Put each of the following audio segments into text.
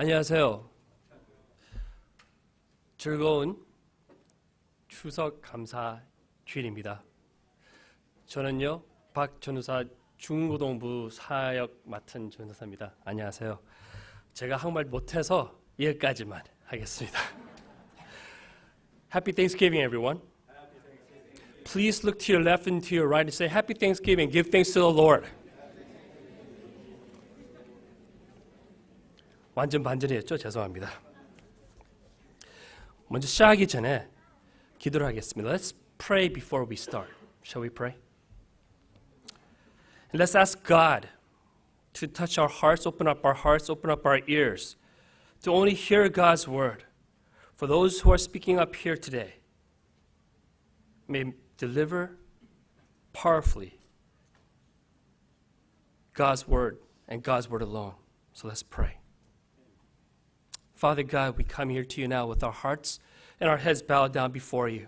안녕하세요. 즐거운 추석 감사 주일입니다. 저는요, 박 전우사 중고등부 사역 맡은 전우사입니다. 안녕하세요. 제가 한국말 못해서 여기까지만 하겠습니다. Happy Thanksgiving, everyone. Please look to your left and to your right and say Happy Thanksgiving. Give thanks to the Lord. 완전 반전이 했죠? 죄송합니다. 먼저 시작하기 전에 기도를 하겠습니다. Let's pray before we start. Shall we pray? And let's ask God to touch our hearts, open up our ears, to only hear God's word. For those who are speaking up here today, may deliver powerfully God's word and God's word alone. So let's pray. Father God, we come here to you now with our hearts and our heads bowed down before you.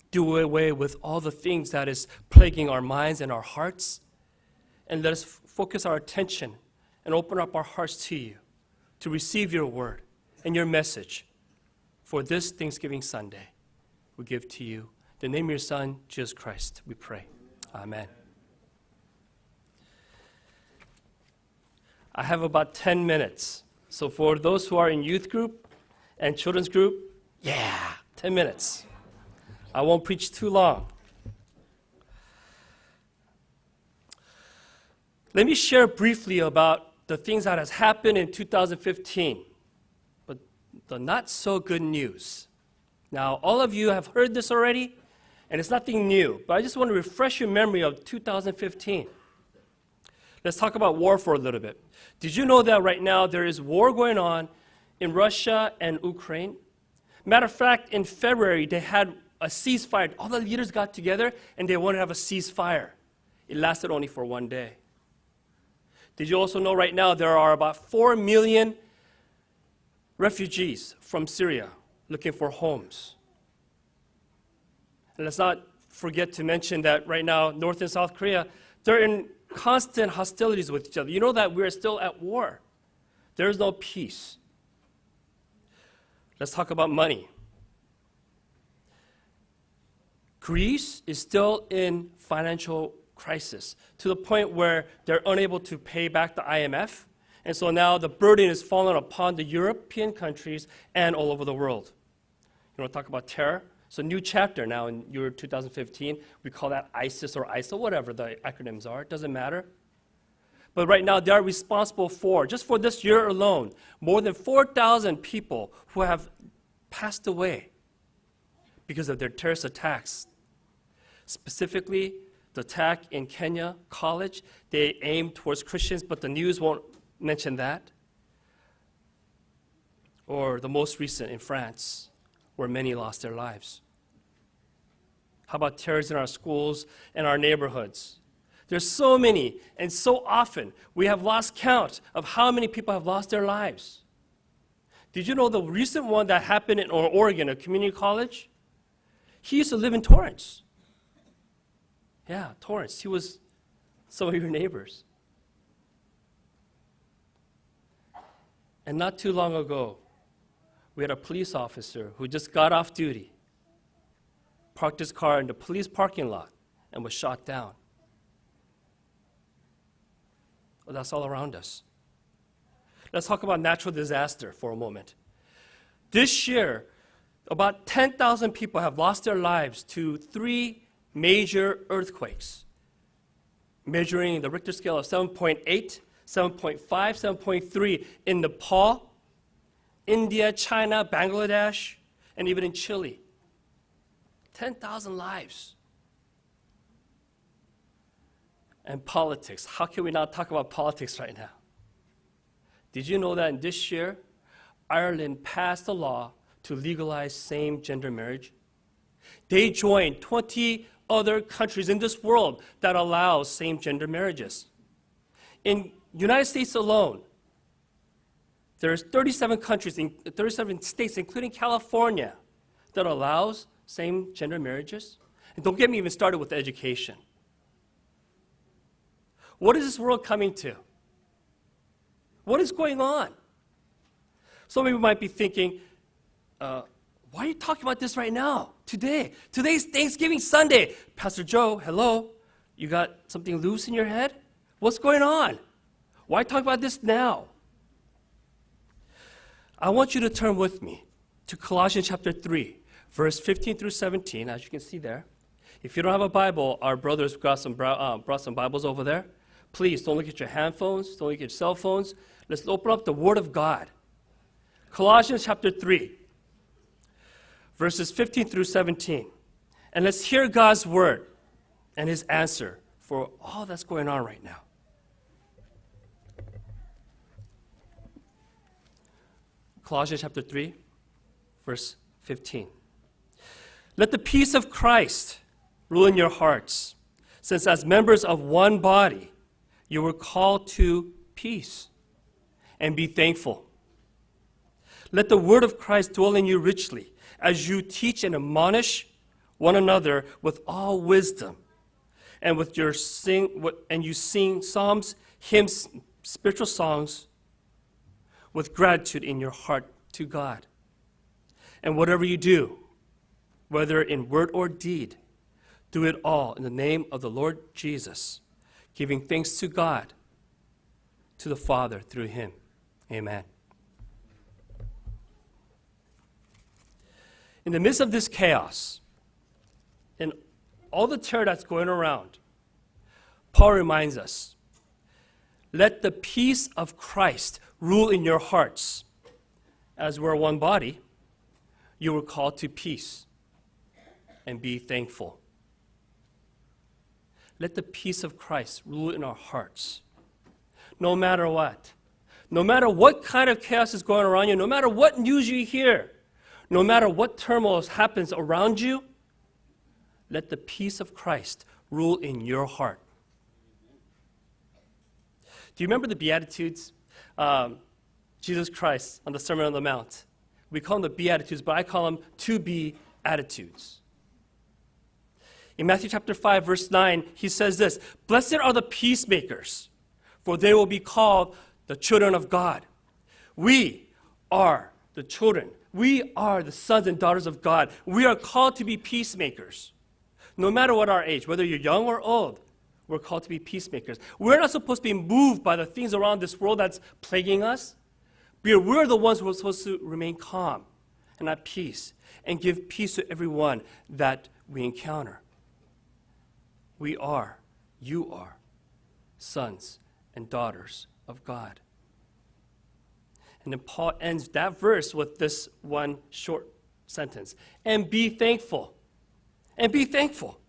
Do away with all the things that is plaguing our minds and our hearts, and let us focus our attention and open up our hearts to you to receive your word and your message for this Thanksgiving Sunday. We give to you the name of your Son, Jesus Christ, we pray. Amen. I have about 10 minutes. So for those who are in youth group and children's group, 10 minutes. I won't preach too long. Let me share briefly about the things that has happened in 2015, but the not so good news. Now, all of you have heard this already, and it's nothing new, but I just want to refresh your memory of 2015. Let's talk about war for a little bit. Did you know that right now there is war going on in Russia and Ukraine? Matter of fact, in February, they had a ceasefire. All the leaders got together and they wanted to have a ceasefire. It lasted only for one day. Did you also know right now there are about 4 million refugees from Syria looking for homes? And let's not forget to mention that right now, North and South Korea, they're in constant hostilities with each other. You know that we're still at war. There is no peace. Let's talk about money. Greece is still in financial crisis to the point where they're unable to pay back the IMF. And so now the burden is falling upon the European countries and all over the world. You want to talk about terror? It's a new chapter now in year 2015. We call that ISIS or ISIL, whatever the acronyms are. It doesn't matter. But right now, they are responsible for, just for this year alone, more than 4,000 people who have passed away because of their terrorist attacks. Specifically, the attack in Kenya College, they aimed towards Christians, but the news won't mention that. Or the most recent in France, where many lost their lives. How about terrorists in our schools and our neighborhoods? There's so many, and so often we have lost count of how many people have lost their lives. Did you know the recent one that happened in Oregon, a community college? He used to live in Torrance. Yeah, Torrance. He was some of your neighbors. And not too long ago, we had a police officer who just got off duty, parked his car in the police parking lot, and was shot down. Well, that's all around us. Let's talk about natural disaster for a moment. This year, about 10,000 people have lost their lives to 3 major earthquakes, measuring the Richter scale of 7.8, 7.5, 7.3 in Nepal, India, China, Bangladesh, and even in Chile. 10,000 lives. And politics. How can we not talk about politics right now? Did you know that in this year, Ireland passed a law to legalize same-gender marriage? They joined 20 other countries in this world that allow same-gender marriages. In the United States alone, there's 37 states, including California, that allows same-gender marriages. And don't get me even started with education. What is this world coming to? What is going on? Some of you might be thinking, why are you talking about this right now, today? Today's Thanksgiving Sunday. Pastor Joe, hello? You got something loose in your head? What's going on? Why talk about this now? I want you to turn with me to Colossians chapter 3, verse 15 through 17, as you can see there. If you don't have a Bible, our brothers brought some Bibles over there. Please don't look at your handphones, don't look at your cell phones. Let's open up the Word of God. Colossians chapter 3, verses 15 through 17. And let's hear God's Word and His answer for all that's going on right now. Colossians chapter 3, verse 15. Let the peace of Christ rule in your hearts, since as members of one body, you were called to peace, and be thankful. Let the word of Christ dwell in you richly, as you teach and admonish one another with all wisdom, and you sing psalms, hymns, spiritual songs, with gratitude in your heart to God. And whatever you do, whether in word or deed, do it all in the name of the Lord Jesus, giving thanks to God, to the Father through Him. Amen. In the midst of this chaos, and all the terror that's going around, Paul reminds us, let the peace of Christ rule in your hearts. As we're one body, you were called to peace and be thankful. Let the peace of Christ rule in our hearts. No matter what. No matter what kind of chaos is going around you, no matter what news you hear, no matter what turmoil happens around you, let the peace of Christ rule in your heart. Do you remember the Beatitudes? Jesus Christ on the Sermon on the Mount. We call them the Beatitudes, but I call them to-be attitudes. In Matthew chapter 5, verse 9, he says this, "Blessed are the peacemakers, for they will be called the children of God." We are the children. We are the sons and daughters of God. We are called to be peacemakers. No matter what our age, whether you're young or old, we're called to be peacemakers. We're not supposed to be moved by the things around this world that's plaguing us. We're the ones who are supposed to remain calm and at peace and give peace to everyone that we encounter. We are, you are, sons and daughters of God. And then Paul ends that verse with this one short sentence, and be thankful. And be thankful.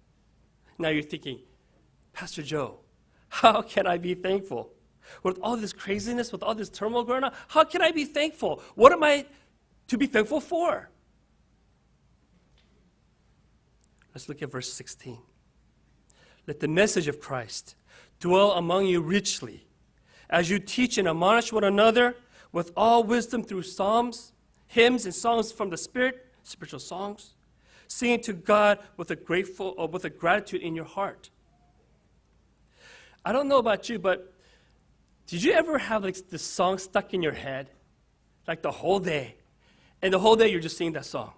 Now you're thinking, Pastor Joe, how can I be thankful? With all this craziness, with all this turmoil going on, how can I be thankful? What am I to be thankful for? Let's look at verse 16. Let the message of Christ dwell among you richly, as you teach and admonish one another with all wisdom through psalms, hymns, and songs from the Spirit, spiritual songs, singing to God with a gratitude in your heart. I don't know about you, but did you ever have like this song stuck in your head, like the whole day, and the whole day you're just singing that song?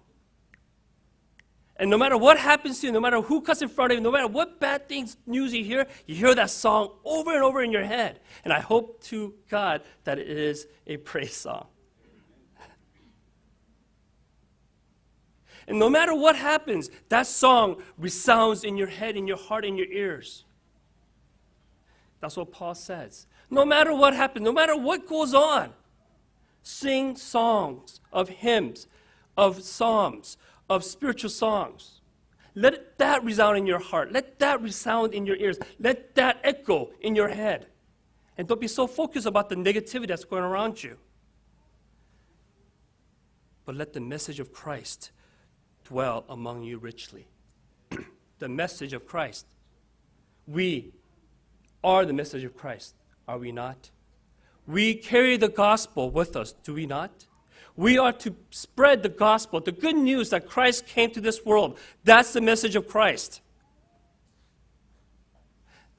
And no matter what happens to you, no matter who cuts in front of you, no matter what bad things, news you hear that song over and over in your head. And I hope to God that it is a praise song. And no matter what happens, that song resounds in your head, in your heart, in your ears. That's what Paul says. No matter what happens, no matter what goes on, sing songs of hymns, of psalms, of spiritual songs. Let that resound in your heart. Let that resound in your ears. Let that echo in your head. And don't be so focused about the negativity that's going around you. But let the message of Christ dwell among you richly. The message of Christ. We are the message of Christ, are we not? We carry the gospel with us, do we not? We are to spread the gospel, the good news that Christ came to this world. That's the message of Christ.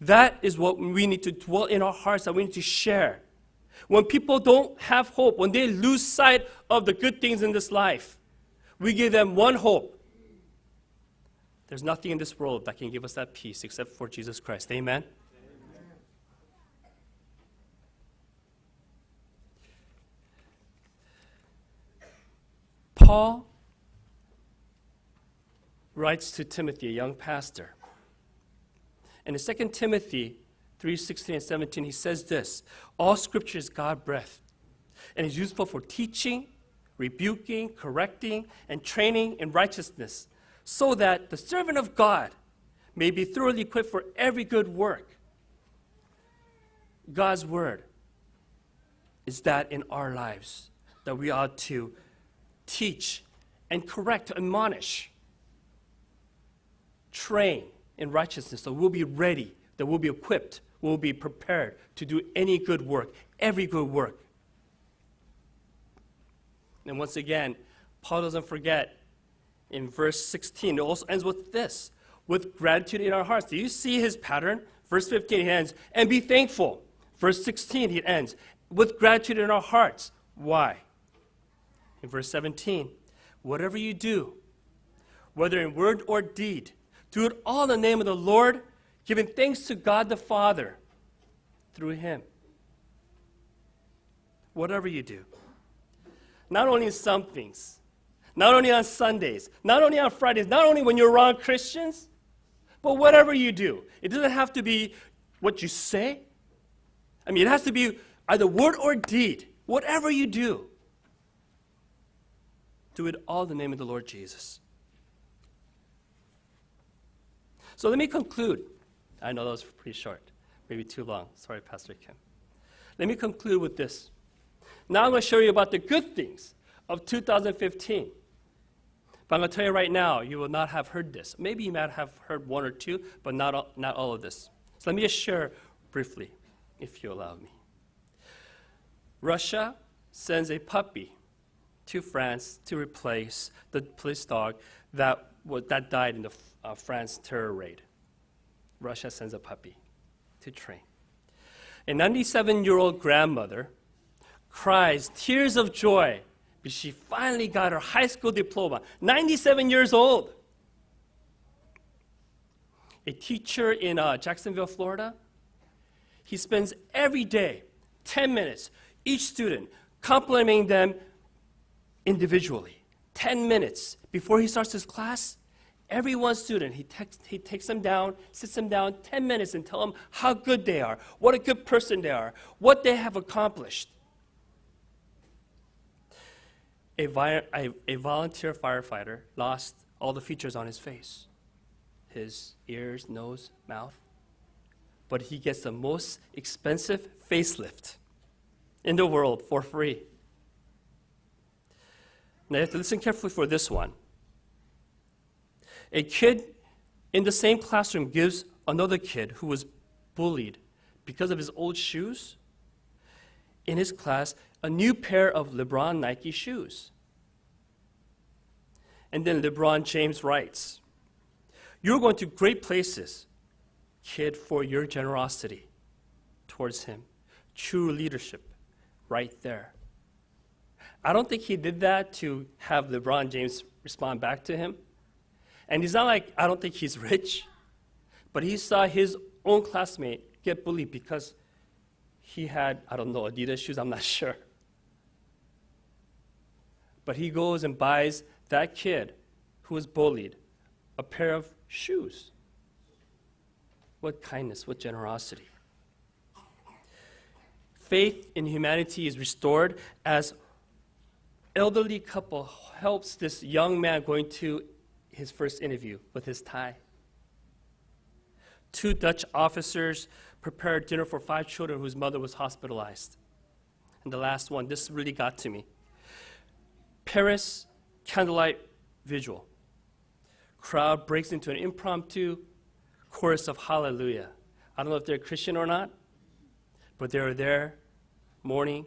That is what we need to dwell in our hearts, that we need to share. When people don't have hope, when they lose sight of the good things in this life, we give them one hope. There's nothing in this world that can give us that peace except for Jesus Christ. Amen? Paul writes to Timothy, a young pastor. And in 2 Timothy 3:16 and 17, he says this: all scripture is God-breathed and is useful for teaching, rebuking, correcting, and training in righteousness, so that the servant of God may be thoroughly equipped for every good work. God's word is that in our lives that we ought to teach and correct, to admonish, train in righteousness, so we'll be ready, that we'll be equipped, we'll be prepared to do any good work, every good work. And once again, Paul doesn't forget in verse 16, it also ends with this: with gratitude in our hearts. Do you see his pattern? Verse 15, he ends, and be thankful. Verse 16, he ends, with gratitude in our hearts. Why? In verse 17, whatever you do, whether in word or deed, do it all in the name of the Lord, giving thanks to God the Father through him. Whatever you do. Not only some things, not only on Sundays, not only on Fridays, not only when you're around Christians, but whatever you do. It doesn't have to be what you say. I mean, it has to be either word or deed. Whatever you do, do it all in the name of the Lord Jesus. So let me conclude. I know that was pretty short, maybe too long. Sorry, Pastor Kim. Let me conclude with this. Now I'm going to show you about the good things of 2015. But I'm going to tell you right now, you will not have heard this. Maybe you might have heard one or two, but not all of this. So let me just share briefly, if you allow me. Russia sends a puppy to France to replace the police dog that died in the France terror raid. Russia sends a puppy to train. A 97-year-old grandmother cries tears of joy because she finally got her high school diploma, 97 years old. A teacher in Jacksonville, Florida, he spends every day 10 minutes, each student, complimenting them individually. 10 minutes before he starts his class, every one student, he takes them down, sits them down 10 minutes and tell them how good they are, what a good person they are, what they have accomplished. A volunteer firefighter lost all the features on his face, his ears, nose, mouth, but he gets the most expensive facelift in the world for free. Now you have to listen carefully for this one. A kid in the same classroom gives another kid who was bullied because of his old shoes in his class a new pair of LeBron Nike shoes. And then LeBron James writes, "You're going to great places, kid, for your generosity towards him. True leadership right there." I don't think he did that to have LeBron James respond back to him. And he's not like, I don't think he's rich, but he saw his own classmate get bullied because he had, I don't know, Adidas shoes, I'm not sure. But he goes and buys that kid who was bullied a pair of shoes. What kindness, what generosity. Faith in humanity is restored as elderly couple helps this young man going to his first interview with his tie. 2 Dutch officers prepared dinner for 5 children whose mother was hospitalized. And the last one, this really got to me. Paris candlelight vigil. Crowd breaks into an impromptu chorus of hallelujah. I don't know if they're Christian or not, but they were there mourning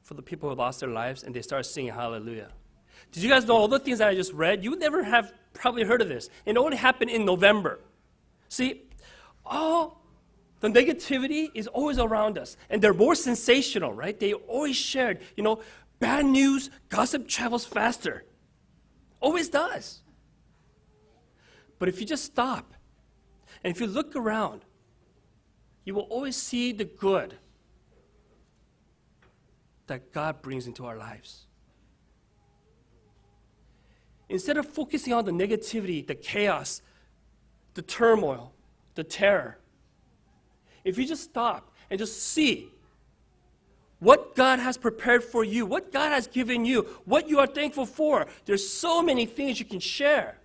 for the people who lost their lives, and they started singing hallelujah. Did you guys know all the things that I just read? You would never have probably heard of this. It only happened in November. See, all The negativity is always around us, and they're more sensational, right? They always shared, bad news, gossip travels faster. Always does. But if you just stop, and if you look around, you will always see the good that God brings into our lives. Instead of focusing on the negativity, the chaos, the turmoil, the terror, if you just stop and just see what God has prepared for you, what God has given you, what you are thankful for, there's so many things you can share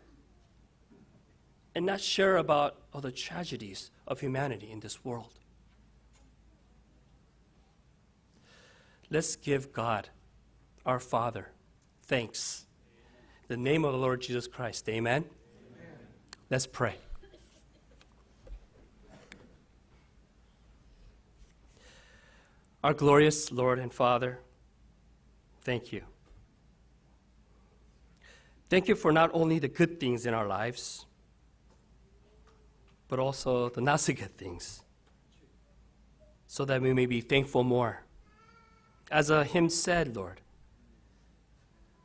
and not share about all the tragedies of humanity in this world. Let's give God, our Father, thanks. In the name of the Lord Jesus Christ, amen? Let's pray. Our glorious Lord and Father, thank you. Thank you for not only the good things in our lives, but also the not so good things, so that we may be thankful more. As a hymn said, Lord,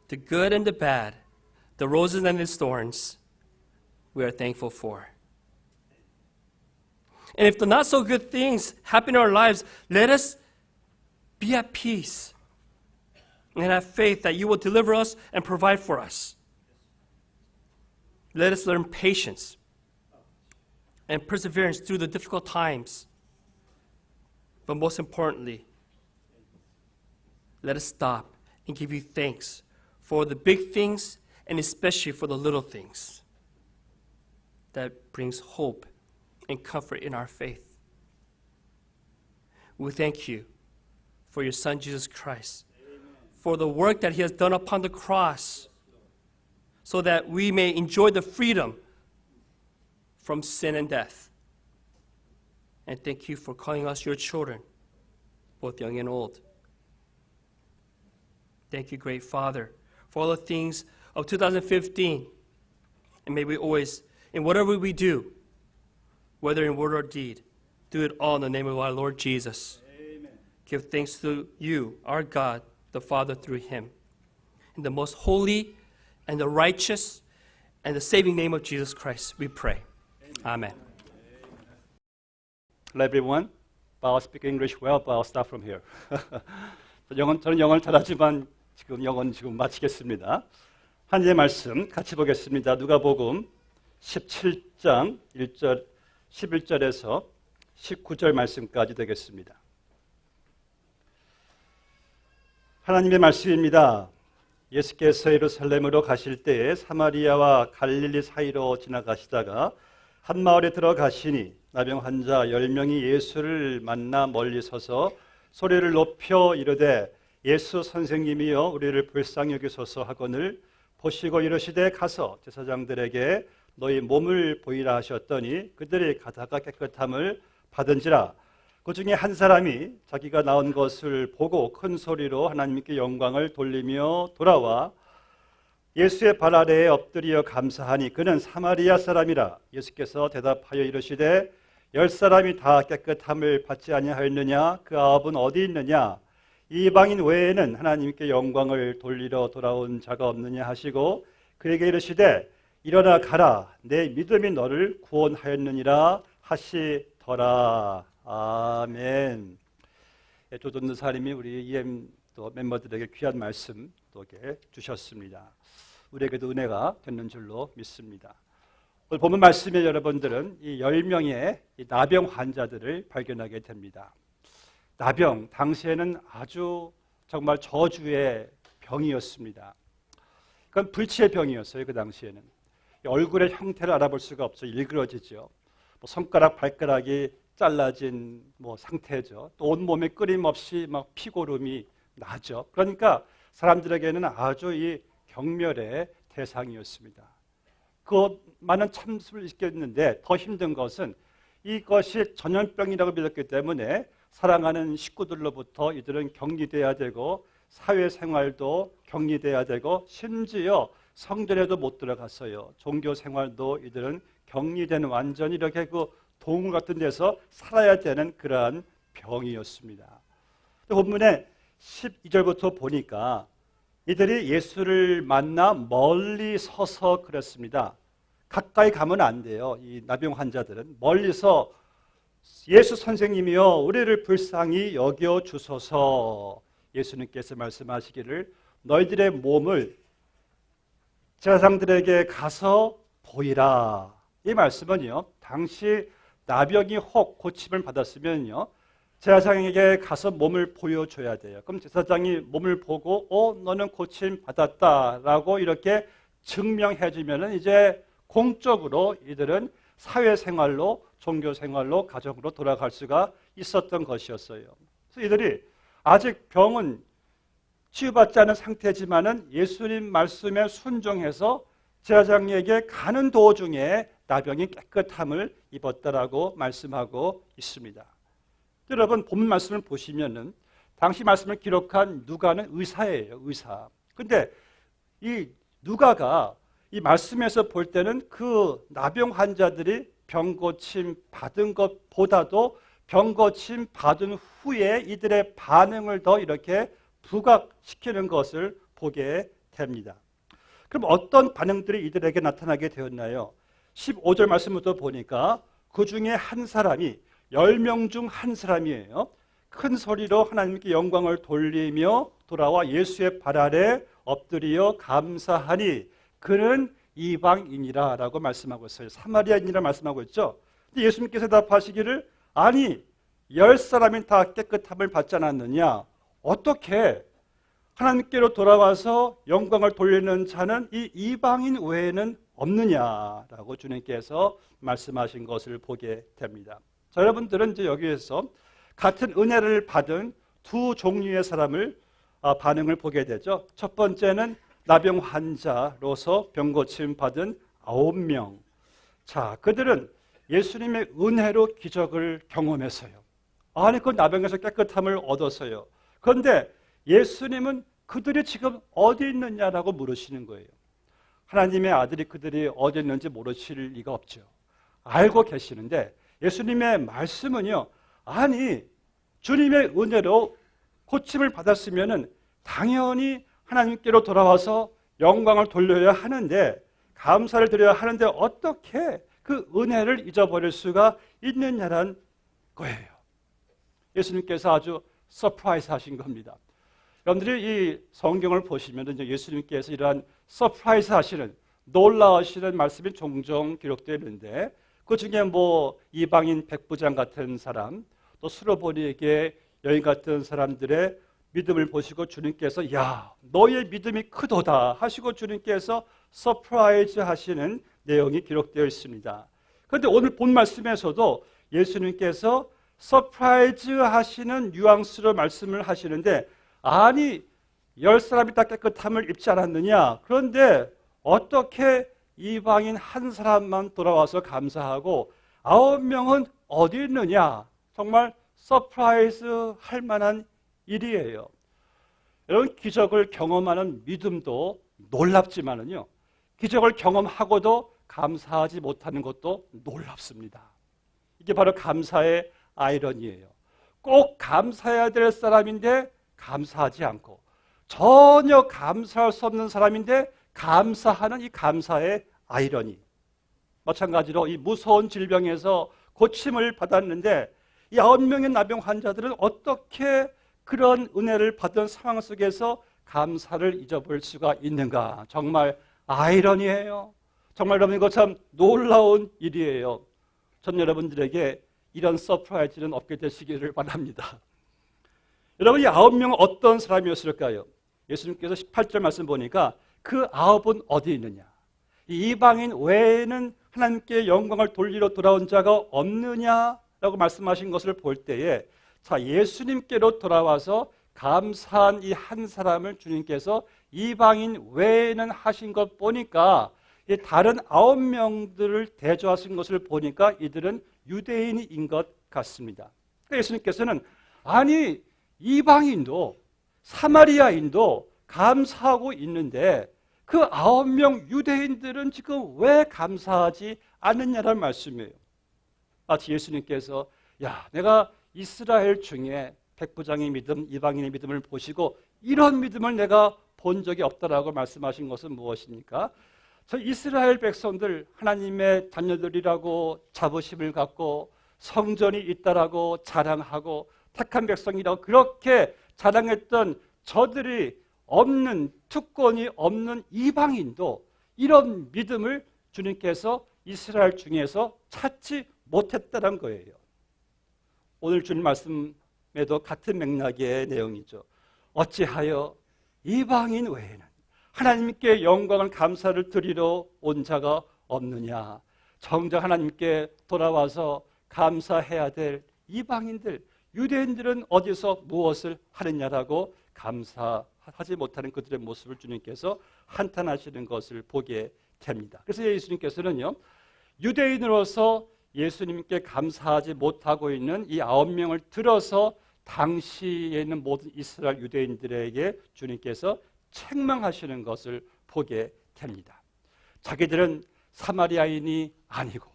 the good and the bad, the roses and the thorns, we are thankful for. And if the not so good things happen in our lives, let us be at peace and have faith that you will deliver us and provide for us. Let us learn patience and perseverance through the difficult times. But most importantly, let us stop and give you thanks for the big things and especially for the little things that brings hope and comfort in our faith. We thank you for your Son, Jesus Christ, for the work that he has done upon the cross, so that we may enjoy the freedom from sin and death. And thank you for calling us your children, both young and old. Thank you, great Father, for all the things of 2015. And may we always, in whatever we do, whether in word or deed, do it all in the name of our Lord Jesus. Give thanks to you, our God, the Father, through him. In the most holy and the righteous and the saving name of Jesus Christ, we pray. Amen. Hello everyone. I'll speak English well, but I'll start from here. 저는 영어를 잘하지만 영어는 지금 마치겠습니다. 하나님의 말씀 같이 보겠습니다. 누가복음 17장 1절, 11절에서 19절 말씀까지 되겠습니다. 하나님의 말씀입니다. 예수께서 예루살렘으로 가실 때에 사마리아와 갈릴리 사이로 지나가시다가 한 마을에 들어가시니 나병 환자 10명이 예수를 만나 멀리 서서 소리를 높여 이르되 예수 선생님이여 우리를 불쌍히 여기소서 하거늘 보시고 이르시되 가서 제사장들에게 너희 몸을 보이라 하셨더니 그들이 가다가 깨끗함을 받은지라. 그 중에 한 사람이 자기가 나은 것을 보고 큰 소리로 하나님께 영광을 돌리며 돌아와 예수의 발 아래에 엎드려 감사하니 그는 사마리아 사람이라. 예수께서 대답하여 이르시되 10사람이 다 깨끗함을 받지 아니하였느냐? 그 9은 어디 있느냐? 이방인 외에는 하나님께 영광을 돌리러 돌아온 자가 없느냐 하시고 그에게 이르시되 일어나 가라. 내 믿음이 너를 구원하였느니라 하시더라. 아멘. 조던느 사님이 우리 EM 또 멤버들에게 귀한 말씀 또 주셨습니다. 우리에게도 은혜가 되는 줄로 믿습니다. 오늘 본문 말씀에 여러분들은 이 10명의 이 나병 환자들을 발견하게 됩니다. 나병, 당시에는 아주 정말 저주의 병이었습니다. 그건 불치의 병이었어요. 그 당시에는 얼굴의 형태를 알아볼 수가 없죠. 일그러지죠. 손가락, 발가락이 잘라진 상태죠. 또 온몸에 끊임없이 피고름이 나죠. 그러니까 사람들에게는 아주 이 경멸의 대상이었습니다. 그것만은 참을 있겠는데 더 힘든 것은 이것이 전염병이라고 믿었기 때문에 사랑하는 식구들로부터 이들은 격리돼야 되고 사회생활도 격리돼야 되고 심지어 성전에도 못 들어갔어요. 종교생활도 이들은 격리되는 완전히 이렇게 동굴 같은 데서 살아야 되는 그러한 병이었습니다. 본문에 12절부터 보니까 이들이 예수를 만나 멀리 서서 그랬습니다. 가까이 가면 안 돼요. 이 나병 환자들은 멀리서 예수 선생님이여 우리를 불쌍히 여겨 주소서. 예수님께서 말씀하시기를 너희들의 몸을 제사장들에게 가서 보이라. 이 말씀은요, 당시 나병이 혹 고침을 받았으면요, 제사장에게 가서 몸을 보여줘야 돼요. 그럼 제사장이 몸을 보고 너는 고침 받았다라고 이렇게 증명해주면은 이제 공적으로 이들은 사회생활로, 종교생활로, 가정으로 돌아갈 수가 있었던 것이었어요. 그래서 이들이 아직 병은 치유받지 않은 상태지만은 예수님 말씀에 순종해서 제사장에게 가는 도중에 나병이 깨끗함을 입었다라고 말씀하고 있습니다. 여러분 본 말씀을 보시면은 당시 말씀을 기록한 누가는 의사예요, 의사. 근데 이 누가가 이 말씀에서 볼 때는 그 나병 환자들이 병 고침 받은 것보다도 병 고침 받은 후에 이들의 반응을 더 이렇게 부각시키는 것을 보게 됩니다. 그럼 어떤 반응들이 이들에게 나타나게 되었나요? 15절 말씀부터 보니까 그 중에 한 사람이 10명 중 한 사람이에요. 큰 소리로 하나님께 영광을 돌리며 돌아와 예수의 발 아래 엎드려 감사하니 그는 이방인이라 라고 말씀하고 있어요. 사마리아인이라 말씀하고 있죠. 근데 예수님께서 답하시기를 아니 10사람이 다 깨끗함을 받지 않았느냐? 어떻게 하나님께로 돌아와서 영광을 돌리는 자는 이 이방인 외에는 없느냐라고 주님께서 말씀하신 것을 보게 됩니다. 자, 여러분들은 이제 여기에서 같은 은혜를 받은 두 종류의 사람을 반응을 보게 되죠. 첫 번째는 나병 환자로서 병 고침 받은 9명. 자, 그들은 예수님의 은혜로 기적을 경험했어요. 아니, 그 나병에서 깨끗함을 얻었어요. 그런데 예수님은 그들이 지금 어디 있느냐라고 물으시는 거예요. 하나님의 아들이 그들이 어디 있는지 모르실 리가 없죠. 알고 계시는데 예수님의 말씀은요, 아니 주님의 은혜로 고침을 받았으면은 당연히 하나님께로 돌아와서 영광을 돌려야 하는데 감사를 드려야 하는데 어떻게 그 은혜를 잊어버릴 수가 있느냐란 거예요. 예수님께서 아주 서프라이즈 하신 겁니다. 여러분들이 이 성경을 보시면 예수님께서 이러한 서프라이즈 하시는, 놀라우시는 말씀이 종종 기록되어 있는데 그 중에 뭐 이방인 백부장 같은 사람, 또 수로보니에게 여인 같은 사람들의 믿음을 보시고 주님께서 야 너의 믿음이 크도다 하시고 주님께서 서프라이즈 하시는 내용이 기록되어 있습니다. 그런데 오늘 본 말씀에서도 예수님께서 서프라이즈 하시는 뉘앙스로 말씀을 하시는데 아니 10사람이 다 깨끗함을 입지 않았느냐? 그런데 어떻게 이방인 한 사람만 돌아와서 감사하고 9명은 어디 있느냐? 정말 서프라이즈 할 만한 일이에요. 여러분 기적을 경험하는 믿음도 놀랍지만은요, 기적을 경험하고도 감사하지 못하는 것도 놀랍습니다. 이게 바로 감사의 아이러니예요. 꼭 감사해야 될 사람인데 감사하지 않고 전혀 감사할 수 없는 사람인데 감사하는 이 감사의 아이러니. 마찬가지로 이 무서운 질병에서 고침을 받았는데 이 9명의 나병 환자들은 어떻게 그런 은혜를 받은 상황 속에서 감사를 잊어버릴 수가 있는가? 정말 아이러니예요. 정말 여러분 이거 참 놀라운 일이에요. 전 여러분들에게 이런 서프라이즈는 없게 되시기를 바랍니다. 여러분 이 9명은 어떤 사람이었을까요? 예수님께서 18절 말씀 보니까 그 9은 어디 있느냐? 이 이방인 외에는 하나님께 영광을 돌리러 돌아온 자가 없느냐라고 말씀하신 것을 볼 때에 자 예수님께로 돌아와서 감사한 이 한 사람을 주님께서 이방인 외에는 하신 것 보니까 이 다른 9명들을 대조하신 것을 보니까 이들은 유대인인 것 같습니다. 그러니까 예수님께서는 아니 이방인도 사마리아인도 감사하고 있는데 그 9명 유대인들은 지금 왜 감사하지 않느냐는 말씀이에요. 마치 예수님께서 야, 내가 이스라엘 중에 백부장의 믿음, 이방인의 믿음을 보시고 이런 믿음을 내가 본 적이 없다라고 말씀하신 것은 무엇입니까? 저 이스라엘 백성들 하나님의 자녀들이라고 자부심을 갖고 성전이 있다라고 자랑하고 택한 백성이라고 그렇게 자랑했던 저들이 없는 특권이 없는 이방인도 이런 믿음을 주님께서 이스라엘 중에서 찾지 못했다는 거예요. 오늘 주님 말씀에도 같은 맥락의 내용이죠. 어찌하여 이방인 외에는 하나님께 영광을 감사를 드리러 온 자가 없느냐. 정작 하나님께 돌아와서 감사해야 될 이방인들, 유대인들은 어디서 무엇을 하느냐라고 감사하지 못하는 그들의 모습을 주님께서 한탄하시는 것을 보게 됩니다. 그래서 예수님께서는요, 유대인으로서 예수님께 감사하지 못하고 있는 이 9명을 들어서 당시에 있는 모든 이스라엘 유대인들에게 주님께서 책망하시는 것을 보게 됩니다. 자기들은 사마리아인이 아니고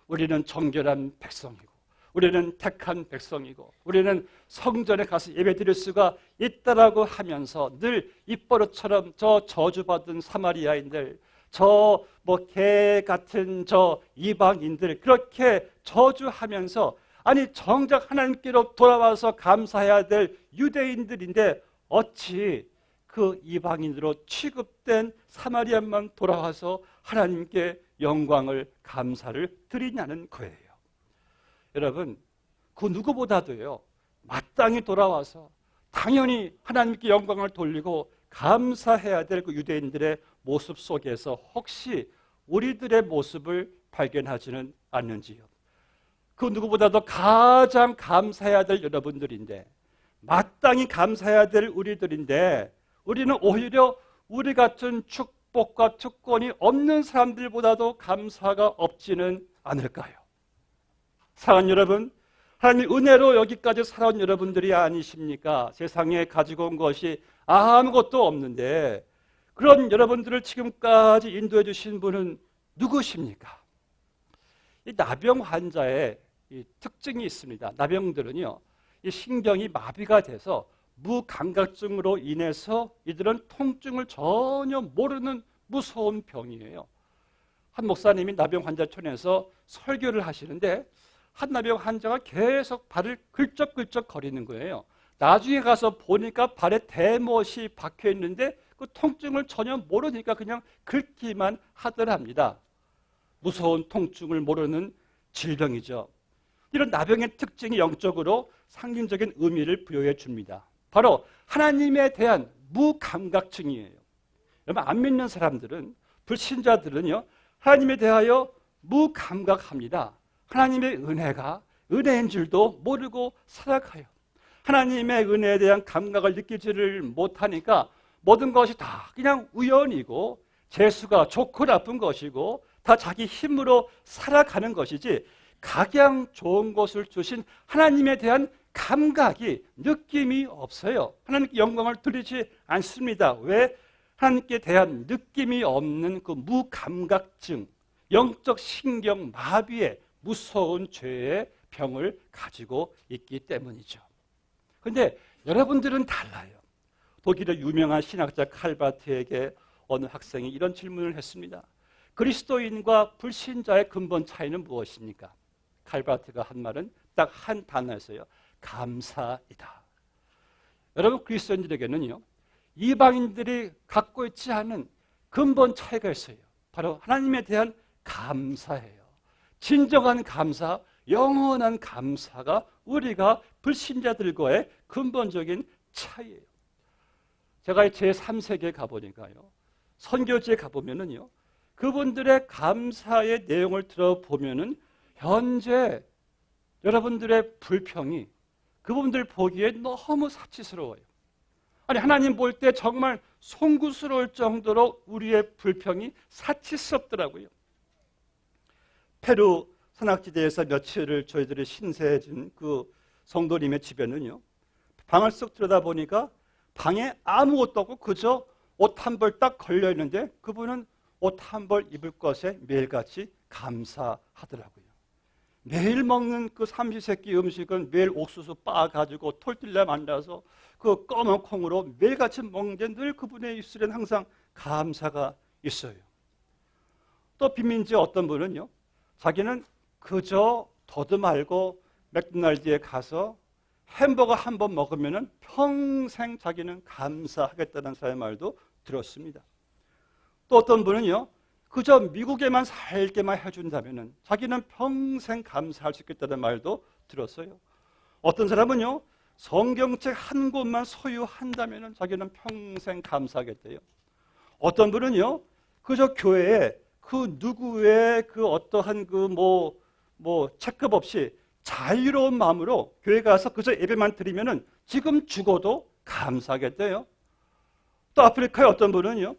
우리는 정결한 백성이고 우리는 택한 백성이고 우리는 성전에 가서 예배드릴 수가 있다라고 하면서 늘 입버릇처럼 저 저주받은 사마리아인들, 저 개 같은 저 이방인들 그렇게 저주하면서 아니 정작 하나님께로 돌아와서 감사해야 될 유대인들인데 어찌 그 이방인으로 취급된 사마리아만 돌아와서 하나님께 영광을 감사를 드리냐는 거예요. 여러분, 그 누구보다도요, 마땅히 돌아와서 당연히 하나님께 영광을 돌리고 감사해야 될 그 유대인들의 모습 속에서 혹시 우리들의 모습을 발견하지는 않는지요? 그 누구보다도 가장 감사해야 될 여러분들인데, 마땅히 감사해야 될 우리들인데, 우리는 오히려 우리 같은 축복과 특권이 없는 사람들보다도 감사가 없지는 않을까요? 사랑하는 여러분, 하나님 은혜로 여기까지 살아온 여러분들이 아니십니까? 세상에 가지고 온 것이 아무것도 없는데 그런 여러분들을 지금까지 인도해 주신 분은 누구십니까? 이 나병 환자의 이 특징이 있습니다. 나병들은요, 이 신경이 마비가 돼서 무감각증으로 인해서 이들은 통증을 전혀 모르는 무서운 병이에요. 한 목사님이 나병 환자촌에서 설교를 하시는데 한 나병 환자가 계속 발을 긁적긁적 거리는 거예요. 나중에 가서 보니까 발에 대못이 박혀 있는데 그 통증을 전혀 모르니까 그냥 긁기만 하더랍니다. 무서운 통증을 모르는 질병이죠. 이런 나병의 특징이 영적으로 상징적인 의미를 부여해 줍니다. 바로 하나님에 대한 무감각증이에요. 여러분, 안 믿는 사람들은, 불신자들은요, 하나님에 대하여 무감각합니다. 하나님의 은혜가 은혜인 줄도 모르고 살아가요. 하나님의 은혜에 대한 감각을 느끼지를 못하니까 모든 것이 다 그냥 우연이고 재수가 좋고 나쁜 것이고 다 자기 힘으로 살아가는 것이지 각양 좋은 것을 주신 하나님에 대한 감각이, 느낌이 없어요. 하나님께 영광을 드리지 않습니다. 왜? 하나님께 대한 느낌이 없는 그 무감각증, 영적 신경 마비의 무서운 죄의 병을 가지고 있기 때문이죠. 그런데 여러분들은 달라요. 독일의 유명한 신학자 칼바트에게 어느 학생이 이런 질문을 했습니다. 그리스도인과 불신자의 근본 차이는 무엇입니까? 칼바트가 한 말은 딱 한 단어였어요. 감사이다. 여러분, 그리스도인들에게는요, 이방인들이 갖고 있지 않은 근본 차이가 있어요. 바로 하나님에 대한 감사예요. 진정한 감사, 영원한 감사가 우리가 불신자들과의 근본적인 차이예요. 제가 제3세계에 가보니까요, 선교지에 가보면은요, 그분들의 감사의 내용을 들어보면은 현재 여러분들의 불평이 그분들 보기에 너무 사치스러워요. 아니, 하나님 볼 때 정말 송구스러울 정도로 우리의 불평이 사치스럽더라고요. 페루 산악지대에서 며칠을 저희들이 신세해진 그 성도님의 집에는요, 방을 쓱 들여다보니까 방에 아무것도 없고 그저 옷 한 벌 딱 걸려 있는데 그분은 옷 한 벌 입을 것에 매일같이 감사하더라고요. 매일 먹는 그 삼시세끼 음식은 매일 옥수수 빻아가지고 톨틸라 만들어서 그 검은 콩으로 매일같이 먹는데 늘 그분의 입술에는 항상 감사가 있어요. 또 빈민지 어떤 분은요, 자기는 그저 더도 말고 맥도날드에 가서 햄버거 한 번 먹으면 평생 자기는 감사하겠다는 사람의 말도 들었습니다. 또 어떤 분은요, 그저 미국에만 살게만 해준다면 자기는 평생 감사할 수 있겠다는 말도 들었어요. 어떤 사람은요, 성경책 한 권만 소유한다면 자기는 평생 감사하겠대요. 어떤 분은요, 그저 교회에 그 누구의 그 어떠한 그 체급 없이 자유로운 마음으로 교회 가서 그저 예배만 드리면은 지금 죽어도 감사하겠대요. 또 아프리카의 어떤 분은요,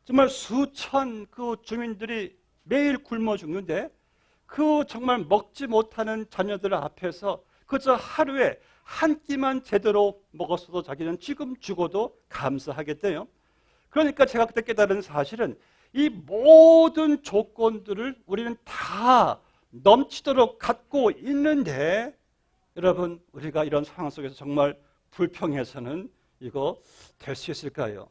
정말 수천 그 주민들이 매일 굶어 죽는데 그 정말 먹지 못하는 자녀들 앞에서 그저 하루에 한 끼만 제대로 먹었어도 자기는 지금 죽어도 감사하겠대요. 그러니까 제가 그때 깨달은 사실은 이 모든 조건들을 우리는 다 넘치도록 갖고 있는데, 여러분, 우리가 이런 상황 속에서 정말 불평해서는 이거 될 수 있을까요?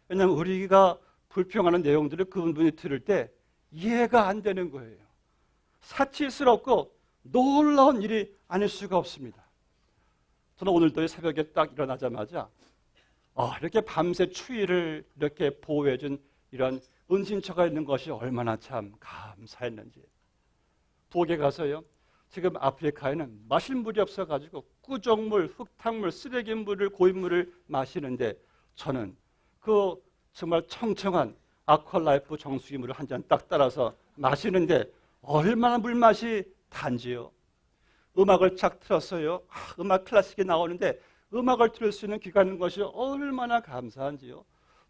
왜냐하면 우리가 불평하는 내용들을 그분이 들을 때 이해가 안 되는 거예요. 사치스럽고 놀라운 일이 아닐 수가 없습니다. 저는 오늘도 새벽에 딱 일어나자마자 이렇게 밤새 추위를 이렇게 보호해준 이런 은신처가 있는 것이 얼마나 참 감사했는지. 부엌에 가서요, 지금 아프리카에는 마실 물이 없어가지고 꾸정물, 흙탕물, 쓰레기물을, 고인물을 마시는데 저는 그 정말 청청한 아쿠아라이프 정수기물을 한 잔 딱 따라서 마시는데 얼마나 물맛이 단지요. 음악을 착 틀었어요. 음악 클래식이 나오는데 음악을 들을 수 있는 귀가 있는 것이 얼마나 감사한지요.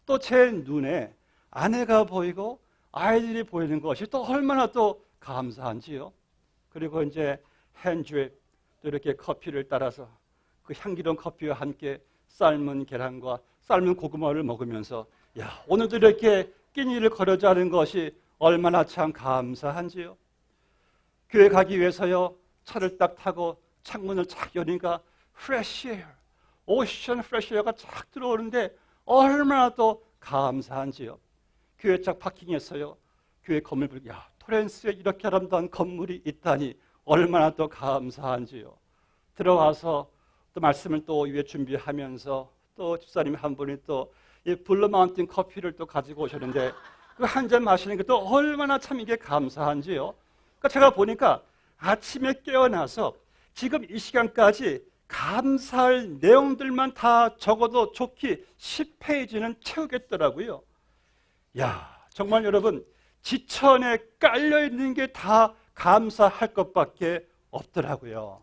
또 제 눈에 아내가 보이고 아이들이 보이는 것이 또 얼마나 또 감사한지요. 그리고 이제 핸드드립, 또 이렇게 커피를 따라서 그 향기로운 커피와 함께 삶은 계란과 삶은 고구마를 먹으면서 오늘도 이렇게 끼니를 거르지 않은 것이 얼마나 참 감사한지요. 교회 가기 위해서요, 차를 딱 타고 창문을 착 여니까 프레시 에어, 오션 프레시 에어가 착 들어오는데 얼마나 또 감사한지요. 교회 쫙 파킹했어요. 교회 건물 보고 토렌스에 이렇게 아름다운 건물이 있다니 얼마나 또 감사한지요. 들어와서 또 말씀을 또 위에 준비하면서 또 집사님 한 분이 또 이 블루 마운틴 커피를 또 가지고 오셨는데 그 한 잔 마시는 게 또 얼마나 참 이게 감사한지요. 그러니까 제가 보니까 아침에 깨어나서 지금 이 시간까지 감사할 내용들만 다 적어도 좋기 10페이지는 채우겠더라고요. 정말 여러분, 지천에 깔려있는 게 다 감사할 것밖에 없더라고요.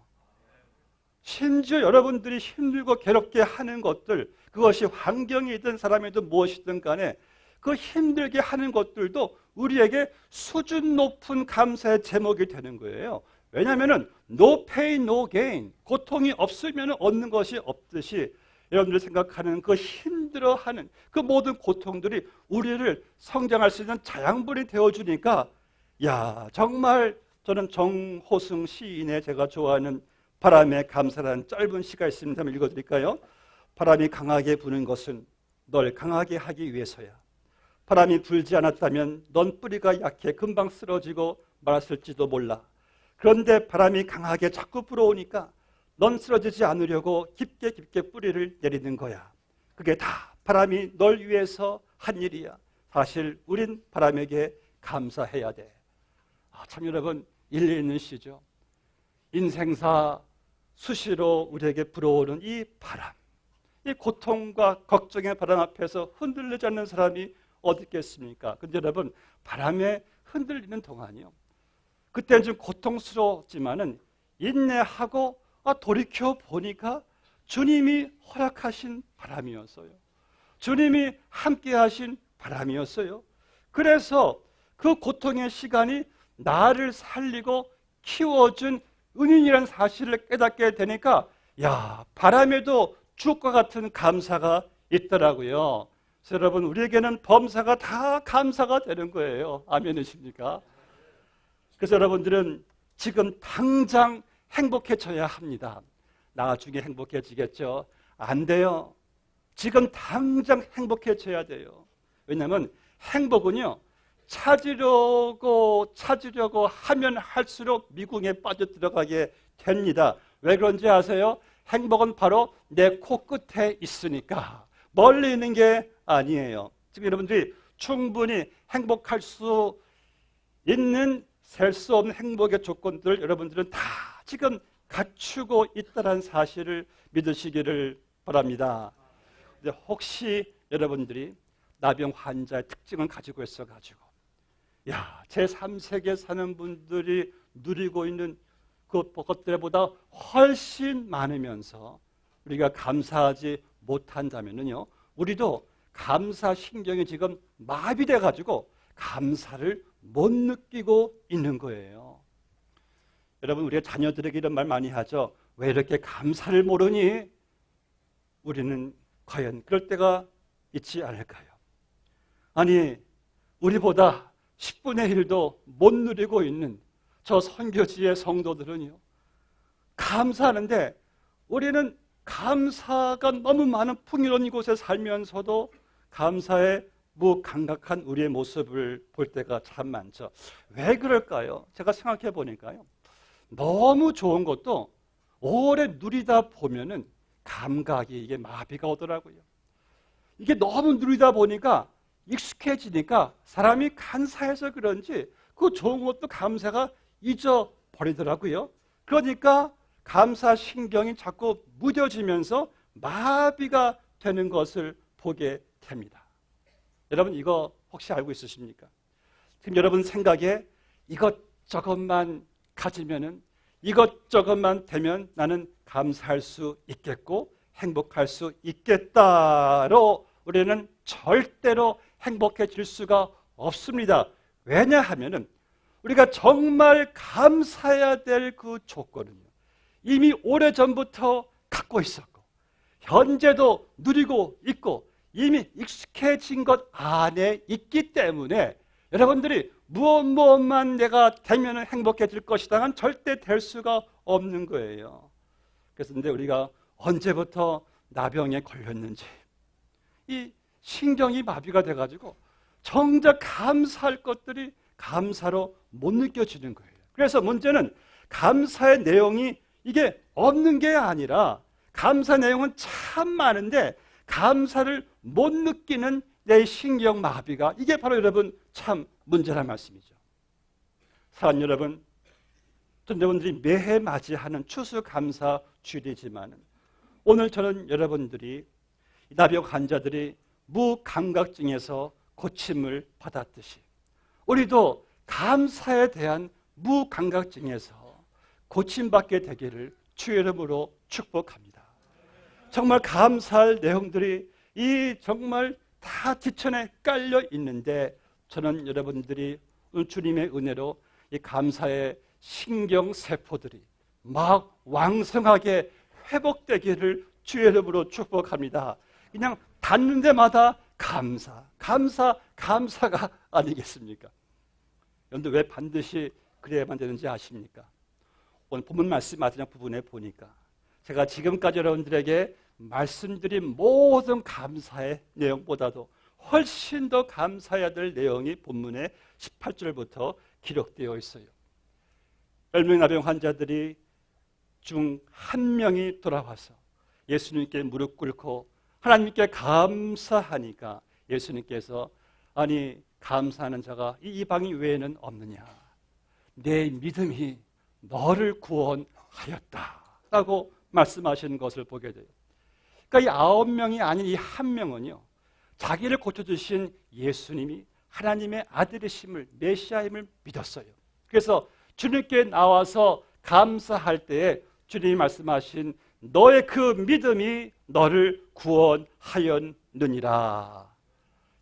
심지어 여러분들이 힘들고 괴롭게 하는 것들, 그것이 환경이든 사람이든 무엇이든 간에 그 힘들게 하는 것들도 우리에게 수준 높은 감사의 제목이 되는 거예요. 왜냐하면 no pain, no gain, 고통이 없으면 얻는 것이 없듯이 여러분들이 생각하는 그 힘들어하는 그 모든 고통들이 우리를 성장할 수 있는 자양분이 되어주니까 정말 저는 정호승 시인의 제가 좋아하는 바람에 감사라는 짧은 시가 있습니다. 한번 읽어드릴까요? 바람이 강하게 부는 것은 널 강하게 하기 위해서야. 바람이 불지 않았다면 넌 뿌리가 약해 금방 쓰러지고 말았을지도 몰라. 그런데 바람이 강하게 자꾸 불어오니까 넌 쓰러지지 않으려고 깊게 깊게 뿌리를 내리는 거야. 그게 다 바람이 널 위해서 한 일이야. 사실 우린 바람에게 감사해야 돼. 참 여러분, 일리 있는 시죠. 인생사 수시로 우리에게 불어오는 이 바람, 이 고통과 걱정의 바람 앞에서 흔들리지 않는 사람이 어디 있겠습니까? 근데 여러분, 바람에 흔들리는 동안이요, 그때는 좀 고통스러웠지만은 인내하고 돌이켜 보니까 주님이 허락하신 바람이었어요. 주님이 함께 하신 바람이었어요. 그래서 그 고통의 시간이 나를 살리고 키워준 은인이라는 사실을 깨닫게 되니까 바람에도 주옥과 같은 감사가 있더라고요. 그래서 여러분, 우리에게는 범사가 다 감사가 되는 거예요. 아멘이십니까? 그래서 여러분들은 지금 당장 행복해져야 합니다. 나중에 행복해지겠죠? 안 돼요. 지금 당장 행복해져야 돼요. 왜냐하면 행복은요, 찾으려고 하면 할수록 미궁에 빠져들어가게 됩니다. 왜 그런지 아세요? 행복은 바로 내 코끝에 있으니까 멀리 있는 게 아니에요. 지금 여러분들이 충분히 행복할 수 있는 셀 수 없는 행복의 조건들을 여러분들은 다 지금 갖추고 있다는 사실을 믿으시기를 바랍니다. 근데 혹시 여러분들이 나병 환자의 특징을 가지고 있어가지고 제3세계에 사는 분들이 누리고 있는 그것들보다 훨씬 많으면서 우리가 감사하지 못한다면요, 우리도 감사 신경이 지금 마비돼 가지고 감사를 못 느끼고 있는 거예요. 여러분, 우리가 자녀들에게 이런 말 많이 하죠. 왜 이렇게 감사를 모르니? 우리는 과연 그럴 때가 있지 않을까요? 아니, 우리보다 10분의 1도 못 누리고 있는 저 선교지의 성도들은요, 감사하는데 우리는 감사가 너무 많은 풍요로운 이곳에 살면서도 감사에 무감각한 우리의 모습을 볼 때가 참 많죠. 왜 그럴까요? 제가 생각해 보니까요, 너무 좋은 것도 오래 누리다 보면은 감각이 이게 마비가 오더라고요. 이게 너무 누리다 보니까 익숙해지니까 사람이 간사해서 그런지 그 좋은 것도 감사가 잊어버리더라고요. 그러니까 감사 신경이 자꾸 무뎌지면서 마비가 되는 것을 보게 됩니다. 여러분, 이거 혹시 알고 있으십니까? 지금 여러분 생각에 이것저것만 가지면은, 이것저것만 되면 나는 감사할 수 있겠고 행복할 수 있겠다로 우리는 절대로 행복해질 수가 없습니다. 왜냐하면은 우리가 정말 감사해야 될 그 조건은요, 이미 오래전부터 갖고 있었고 현재도 누리고 있고 이미 익숙해진 것 안에 있기 때문에 여러분들이 무엇만 내가 되면 행복해질 것이다는 절대 될 수가 없는 거예요. 그래서 근데 우리가 언제부터 나병에 걸렸는지 이 신경이 마비가 돼가지고 정작 감사할 것들이 감사로 못 느껴지는 거예요. 그래서 문제는 감사의 내용이 이게 없는 게 아니라 감사 내용은 참 많은데 감사를 못 느끼는 내 신경 마비가, 이게 바로 여러분 참 문제란 말씀이죠. 사랑하는 여러분, 여러분들이 매해 맞이하는 추수감사 주일이지만 오늘 저는 여러분들이 나병 환자들이 무감각증에서 고침을 받았듯이 우리도 감사에 대한 무감각증에서 고침받게 되기를 주의 이름으로 축복합니다. 정말 감사할 내용들이 이 정말 다 지천에 깔려 있는데 저는 여러분들이 주님의 은혜로 이 감사의 신경세포들이 막 왕성하게 회복되기를 주의 이름으로 축복합니다. 그냥 닿는 데마다 감사가 아니겠습니까? 그런데 왜 반드시 그래야만 되는지 아십니까? 오늘 본문 말씀 마지막 부분에 보니까 제가 지금까지 여러분들에게 말씀드린 모든 감사의 내용보다도 훨씬 더 감사해야 될 내용이 본문의 18절부터 기록되어 있어요. 10명의 나병 환자들이 중 한 명이 돌아와서 예수님께 무릎 꿇고 하나님께 감사하니까 예수님께서 아니 감사하는 자가 이 이방인 외에는 없느냐, 내 믿음이 너를 구원하였다 라고 말씀하시는 것을 보게 돼요. 그러니까 이 9명이 아닌 이 한 명은요, 자기를 고쳐주신 예수님이 하나님의 아들이심을, 메시아임을 믿었어요. 그래서 주님께 나와서 감사할 때에 주님이 말씀하신 너의 그 믿음이 너를 구원하였느니라.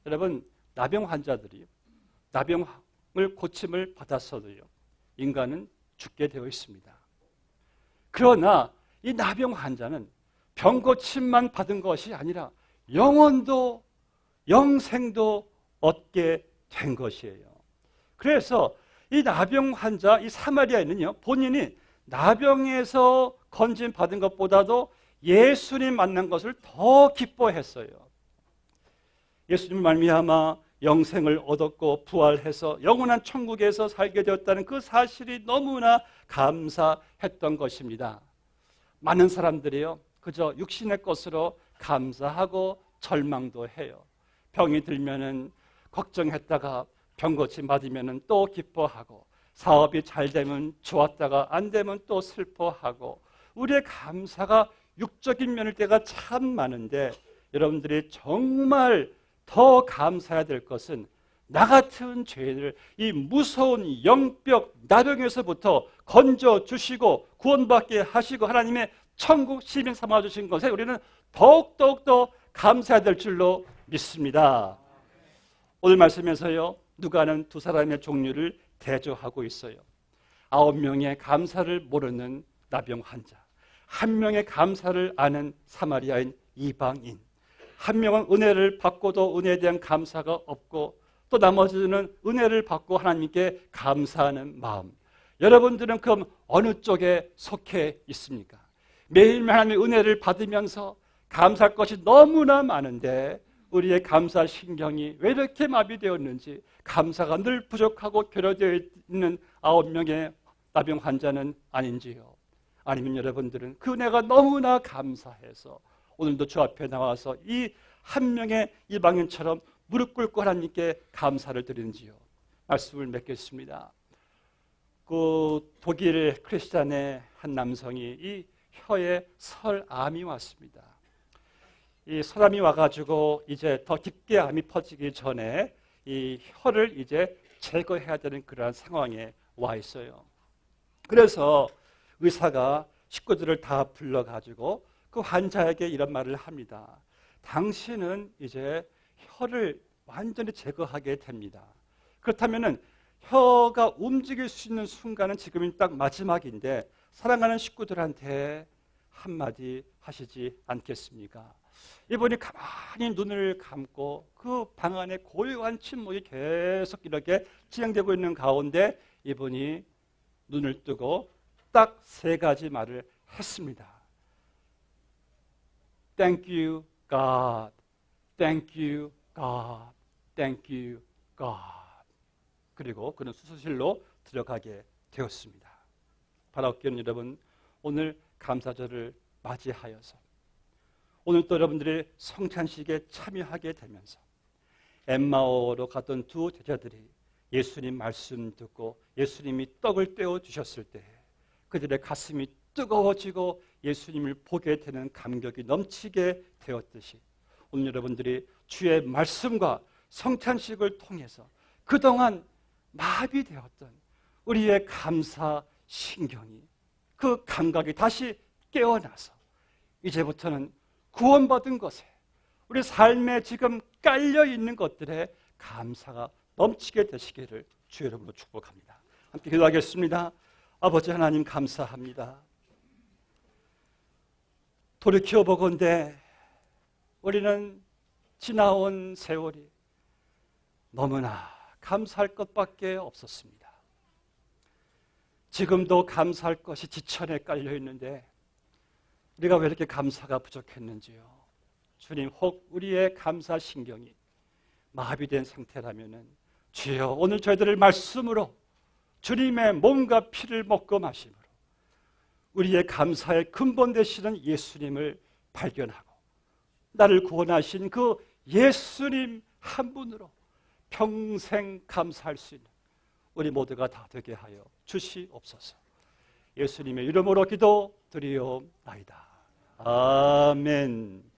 여러분, 나병 환자들이 나병을 고침을 받았어도요, 인간은 죽게 되어 있습니다. 그러나 이 나병 환자는 병 고침만 받은 것이 아니라 영생도 얻게 된 것이에요. 그래서 이 나병 환자, 이 사마리아인은요, 본인이 나병에서 건진 받은 것보다도 예수님 만난 것을 더 기뻐했어요. 예수님 말미암아 영생을 얻었고 부활해서 영원한 천국에서 살게 되었다는 그 사실이 너무나 감사했던 것입니다. 많은 사람들이요, 그저 육신의 것으로 감사하고 절망도 해요. 병이 들면은 걱정했다가 병 고침 받으면은 또 기뻐하고, 사업이 잘 되면 좋았다가 안 되면 또 슬퍼하고, 우리의 감사가 육적인 면일 때가 참 많은데, 여러분들이 정말 더 감사해야 될 것은 나 같은 죄인을 이 무서운 영병 나병에서부터 건져 주시고 구원받게 하시고 하나님의 천국 시민 삼아 주신 것에 우리는 더욱더 감사해야 될 줄로 믿습니다. 오늘 말씀에서요, 누가는 두 사람의 종류를 대조하고 있어요. 9명의 감사를 모르는 나병 환자, 1명의 감사를 아는 사마리아인 이방인, 1명은 은혜를 받고도 은혜에 대한 감사가 없고, 또 나머지는 은혜를 받고 하나님께 감사하는 마음. 여러분들은 그럼 어느 쪽에 속해 있습니까? 매일매일 하나님의 은혜를 받으면서 감사할 것이 너무나 많은데 우리의 감사 신경이 왜 이렇게 마비되었는지, 감사가 늘 부족하고 결여되어 있는 9명의 나병 환자는 아닌지요? 아니면 여러분들은 그 은혜가 너무나 감사해서 오늘도 주 앞에 나와서 이 1명의 이방인처럼 무릎 꿇고 하나님께 감사를 드리는지요? 말씀을 맺겠습니다. 그 독일 크리스찬의 한 남성이 이 혀에 설암이 왔습니다. 이 설암이 와가지고 이제 더 깊게 암이 퍼지기 전에 이 혀를 이제 제거해야 되는 그러한 상황에 와 있어요. 그래서 의사가 식구들을 다 불러가지고 그 환자에게 이런 말을 합니다. 당신은 이제 혀를 완전히 제거하게 됩니다. 그렇다면은 혀가 움직일 수 있는 순간은 지금이 딱 마지막인데 사랑하는 식구들한테 한마디 하시지 않겠습니까? 이분이 가만히 눈을 감고 그 방 안에 고요한 침묵이 계속 이렇게 진행되고 있는 가운데 이분이 눈을 뜨고 딱 3가지 말을 했습니다. Thank you, God. Thank you, God. Thank you, God. 그리고 그는 수술실로 들어가게 되었습니다. 바라옵기는 여러분, 오늘 감사절을 맞이하여서 오늘 또 여러분들이 성찬식에 참여하게 되면서 엠마오로 갔던 두 제자들이 예수님 말씀 듣고 예수님이 떡을 떼어 주셨을 때 그들의 가슴이 뜨거워지고 예수님을 보게 되는 감격이 넘치게 되었듯이 오늘 여러분들이 주의 말씀과 성찬식을 통해서 그동안 마비되었던 우리의 감사 신경이, 그 감각이 다시 깨어나서 이제부터는 구원받은 것에, 우리 삶에 지금 깔려있는 것들에 감사가 넘치게 되시기를 주 여러분으로 축복합니다. 함께 기도하겠습니다. 아버지 하나님, 감사합니다. 돌이켜보건대 우리는 지나온 세월이 너무나 감사할 것밖에 없었습니다. 지금도 감사할 것이 지천에 깔려 있는데 우리가 왜 이렇게 감사가 부족했는지요? 주님, 혹 우리의 감사 신경이 마비된 상태라면은 주여, 오늘 저희들을 말씀으로 주님의 몸과 피를 먹고 마심으로 우리의 감사의 근본 되시는 예수님을 발견하고 나를 구원하신 그 예수님 한 분으로 평생 감사할 수 있는 우리 모두가 다 되게 하여 주시옵소서. 예수님의 이름으로 기도드리옵나이다. 아멘.